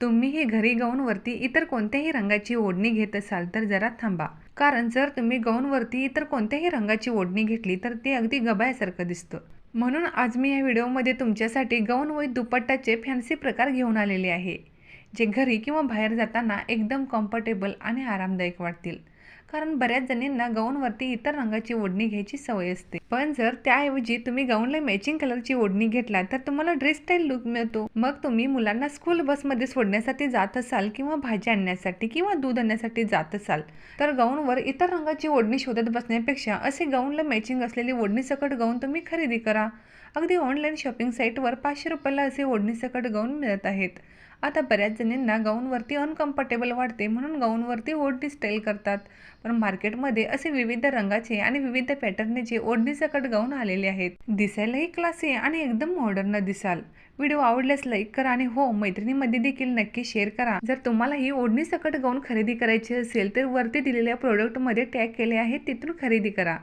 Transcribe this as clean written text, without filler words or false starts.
तुम्हीही घरी गाऊनवरती इतर कोणत्याही रंगाची ओढणी घेत असाल तर जरा थांबा. कारण जर तुम्ही गाऊनवरती इतर कोणत्याही रंगाची ओढणी घेतली तर ते अगदी गबाळ्यासारखं दिसतं. म्हणून आज मी या व्हिडिओमध्ये तुमच्यासाठी गाऊन व दुपट्ट्याचे फॅन्सी प्रकार घेऊन आलेले आहे, जे घरी किंवा बाहेर जाताना एकदम कम्फर्टेबल आणि आरामदायक वाटतील. कारण बऱ्याच जणींना गाऊनवरती इतर रंगाची ओढणी घ्यायची सवय असते, पण जर त्याऐवजी तुम्ही गाऊनला मॅचिंग कलरची ओढणी घेतला तर तुम्हाला ड्रेस स्टाईल लुक मिळतो. मग तुम्ही मुलांना स्कूल बसमध्ये सोडण्यासाठी जात असाल किंवा भाजी आणण्यासाठी किंवा दूध आणण्यासाठी जात असाल तर गाऊनवर इतर रंगाची ओढणी शोधत बसण्यापेक्षा असे गाऊनला मॅचिंग असलेली ओढणीसकट गाऊन तुम्ही खरेदी करा. अगदी ऑनलाईन शॉपिंग साईटवर 500 रुपयाला असे ओढणीसकट गाऊन मिळत आहेत. आता बऱ्याच जणींना गाऊनवरती अनकम्फर्टेबल वाटते म्हणून गाऊनवरती ओढणी स्टाईल करतात, पण मार्केटमध्ये असे विविध रंगाचे आणि विविध पॅटर्नचे ओढणीसकट गाऊन आलेले आहेत. दिसायलाही क्लासी आणि एकदम मॉडर्न दिसाल. व्हिडिओ आवडल्यास लाईक करा आणि हो, मैत्रिणींमध्ये देखील नक्की शेअर करा. जर तुम्हाला ही ओढणीसकट गाऊन खरेदी करायची असेल तर वरती दिलेल्या प्रोडक्टमध्ये टॅग केले आहे, तिथून खरेदी करा.